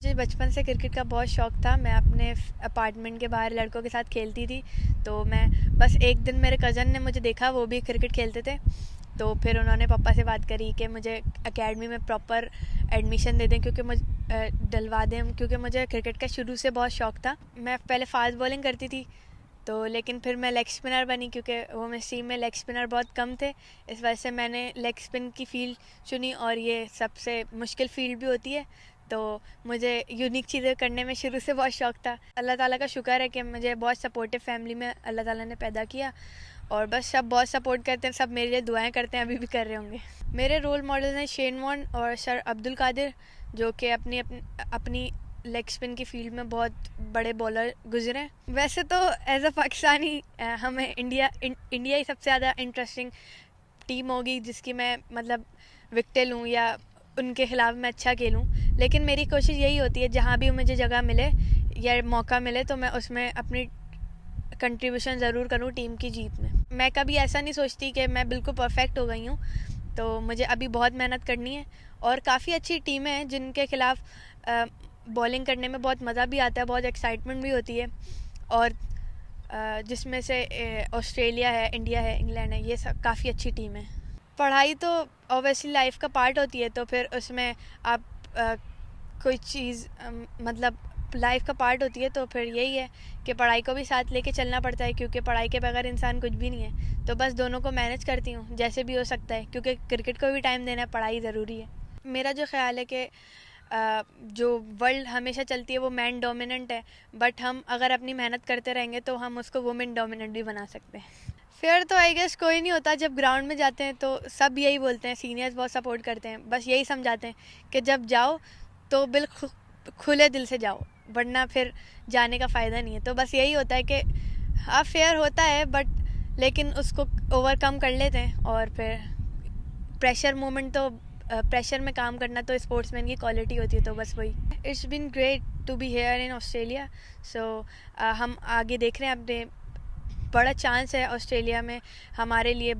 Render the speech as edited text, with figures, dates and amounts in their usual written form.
मुझे बचपन से क्रिकेट का बहुत शौक़ था। मैं अपने अपार्टमेंट के बाहर लड़कों के साथ खेलती थी। तो मैं बस एक दिन मेरे कज़न ने मुझे देखा, वो भी क्रिकेट खेलते थे। तो फिर उन्होंने पापा से बात करी कि मुझे एकेडमी में प्रॉपर एडमिशन दे दें, क्योंकि डलवा दें, क्योंकि मुझे क्रिकेट का शुरू से बहुत शौक़ था। मैं पहले फास्ट बॉलिंग करती थी, तो लेकिन फिर मैं लेग स्पिनर बनी, क्योंकि वो मेरी टीम में लेग स्पिनर बहुत कम थे। इस वजह से मैंने लेग स्पिन की फील्ड चुनी, और ये सबसे मुश्किल फील्ड भी होती है। तो मुझे यूनिक चीज़ें करने में शुरू से बहुत शौक़ था। अल्लाह ताला का शुक्र है कि मुझे बहुत सपोर्टिव फैमिली में अल्लाह ताला ने पैदा किया, और बस सब बहुत सपोर्ट करते हैं, सब मेरे लिए दुआएं करते हैं, अभी भी कर रहे होंगे। मेरे रोल मॉडल हैं शेन वॉर्न और सर अब्दुल कादिर, जो कि अपनी लेग स्पिन की फील्ड में बहुत बड़े बॉलर गुजरे हैं। वैसे तो एज अ पाकिस्तानी हमें इंडिया ही सबसे ज़्यादा इंटरेस्टिंग टीम होगी, जिसकी मैं मतलब विकेटें लूँ या उनके ख़िलाफ़ मैं अच्छा खेलूँ। लेकिन मेरी कोशिश यही होती है, जहाँ भी मुझे जगह मिले या मौका मिले, तो मैं उसमें अपनी कंट्रीब्यूशन ज़रूर करूँ टीम की जीत में। मैं कभी ऐसा नहीं सोचती कि मैं बिल्कुल परफेक्ट हो गई हूँ। तो मुझे अभी बहुत मेहनत करनी है, और काफ़ी अच्छी टीमें हैं जिनके ख़िलाफ़ बॉलिंग करने में बहुत मज़ा भी आता है, बहुत एक्साइटमेंट भी होती है। और जिसमें से ऑस्ट्रेलिया है, इंडिया है, इंग्लैंड है, ये सब काफ़ी अच्छी टीम है। पढ़ाई तो ऑब्वियसली लाइफ का पार्ट होती है, तो फिर उसमें आप कोई चीज़ मतलब लाइफ का पार्ट होती है, तो फिर यही है कि पढ़ाई को भी साथ लेके चलना पड़ता है, क्योंकि पढ़ाई के बगैर इंसान कुछ भी नहीं है। तो बस दोनों को मैनेज करती हूँ जैसे भी हो सकता है, क्योंकि क्रिकेट को भी टाइम देना है, पढ़ाई ज़रूरी है। मेरा जो ख्याल है कि जो वर्ल्ड हमेशा चलती है वो मैन डोमिनेंट है, बट हम अगर अपनी मेहनत करते रहेंगे तो हम उसको वुमेन डोमिनेंट भी बना सकते हैं। फेयर तो आई गेस कोई नहीं होता। जब ग्राउंड में जाते हैं तो सब यही बोलते हैं, सीनियर्स बहुत सपोर्ट करते हैं, बस यही समझाते हैं कि जब जाओ तो बिल्कुल खुले दिल से जाओ, वरना फिर जाने का फ़ायदा नहीं है। तो बस यही होता है कि हाँ, फेयर होता है, बट लेकिन उसको ओवरकम कर लेते हैं। और फिर प्रेशर मोमेंट, तो प्रेशर में काम करना तो स्पोर्ट्समैन की क्वालिटी होती है। तो बस वही। It's been great to be here in Australia. So हम आगे देख रहे हैं, अपने बड़ा चांस है ऑस्ट्रेलिया में हमारे लिए